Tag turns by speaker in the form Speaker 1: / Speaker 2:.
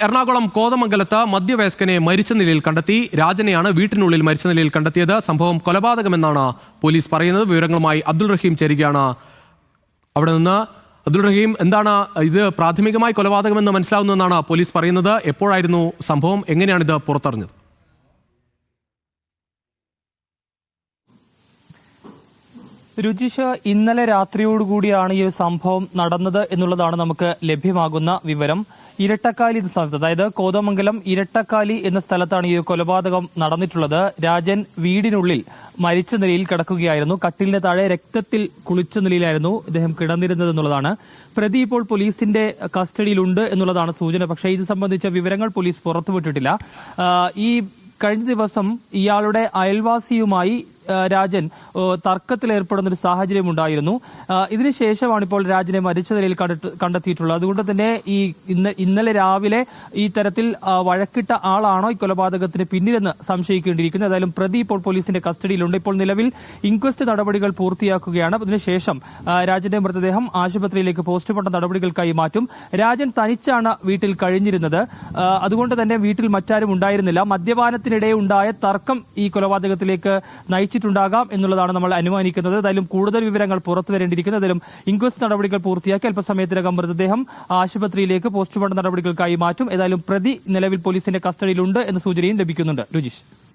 Speaker 1: എറണാകുളം കോതമംഗലത്ത് മധ്യവയസ്കനെ മരിച്ച നിലയിൽ കണ്ടെത്തി. രാജനെയാണ് വീട്ടിനുള്ളിൽ മരിച്ച നിലയിൽ കണ്ടെത്തിയത്. സംഭവം കൊലപാതകമെന്നാണ് പോലീസ് പറയുന്നത്. വിവരങ്ങളുമായി അബ്ദുൾ റഹീം ചേരുകയാണ് അവിടെ നിന്ന്. അബ്ദുൾ റഹീം, എന്താണ് ഇത് പ്രാഥമികമായി കൊലപാതകമെന്ന് മനസ്സിലാവുന്നതെന്നാണ് പോലീസ് പറയുന്നത്. എപ്പോഴായിരുന്നു സംഭവം? എങ്ങനെയാണ് ഇത് പുറത്തറിഞ്ഞത്?
Speaker 2: രുചിഷ്, ഇന്നലെ രാത്രിയോടുകൂടിയാണ് ഈ സംഭവം നടന്നത് എന്നുള്ളതാണ് നമുക്ക് ലഭ്യമാകുന്ന വിവരം. ഇരട്ടക്കാലി എന്ന സ്ഥലത്ത്, അതായത് കോതമംഗലം ഇരട്ടക്കാലി എന്ന സ്ഥലത്താണ് ഈ കൊലപാതകം നടന്നിട്ടുള്ളത്. രാജൻ വീടിനുള്ളിൽ മരിച്ച നിലയിൽ കിടക്കുകയായിരുന്നു. കട്ടിലിന് താഴെ രക്തത്തിൽ കുളിച്ച നിലയിലായിരുന്നു ഇദ്ദേഹം കിടന്നിരുന്നത് എന്നുള്ളതാണ്. പ്രതി ഇപ്പോൾ പോലീസിന്റെ കസ്റ്റഡിയിലുണ്ട് എന്നുള്ളതാണ് സൂചന. പക്ഷേ ഇത് സംബന്ധിച്ച വിവരങ്ങൾ പോലീസ് പുറത്തുവിട്ടിട്ടില്ല. ഈ കഴിഞ്ഞ ദിവസം ഇയാളുടെ അയൽവാസിയുമായി രാജൻ തർക്കത്തിലേർപ്പെടുന്ന ഒരു സാഹചര്യം ഉണ്ടായിരുന്നു. ഇതിനുശേഷമാണ് ഇപ്പോൾ രാജനെ മരിച്ച നിലയിൽ കണ്ടെത്തിയിട്ടുള്ളത്. അതുകൊണ്ട് തന്നെ ഇന്നലെ രാവിലെ ഈ തരത്തിൽ വഴക്കിട്ട ആളാണോ ഈ കൊലപാതകത്തിന് പിന്നിലെന്ന് സംശയിക്കേണ്ടിയിരിക്കുന്നു. ഏതായാലും പ്രതി ഇപ്പോൾ പോലീസിന്റെ കസ്റ്റഡിയിലുണ്ട്. ഇപ്പോൾ നിലവിൽ ഇൻക്വസ്റ്റ് നടപടികൾ പൂർത്തിയാക്കുകയാണ്. അതിനുശേഷം രാജന്റെ മൃതദേഹം ആശുപത്രിയിലേക്ക് പോസ്റ്റ്മോർട്ടം നടപടികൾക്കായി മാറ്റും. രാജൻ തനിച്ചാണ് വീട്ടിൽ കഴിഞ്ഞിരുന്നത്. അതുകൊണ്ട് തന്നെ വീട്ടിൽ മറ്റാരും ഉണ്ടായിരുന്നില്ല. മദ്യപാനത്തിനിടെ ഉണ്ടായ തർക്കം ഈ കൊലപാതകത്തിലേക്ക് നയിച്ചിട്ടുണ്ടാകാം എന്നുള്ളതാണ് നമ്മൾ അനുമാനിക്കുന്നത്. ഏതായാലും കൂടുതൽ വിവരങ്ങൾ പുറത്തു വരേണ്ടിയിരിക്കുന്നു. ഏതായാലും ഇൻക്വസ്റ്റ് നടപടികൾ പൂർത്തിയാക്കി അല്പസമയത്തിനകം മൃതദേഹം ആശുപത്രിയിലേക്ക് പോസ്റ്റ്മോർട്ടം നടപടികൾക്കായി മാറ്റും. ഏതായാലും പ്രതി നിലവിൽ പോലീസിന്റെ കസ്റ്റഡിയിലുണ്ട് എന്ന സൂചനയും ലഭിക്കുന്നുണ്ട്. രുചിഷ്.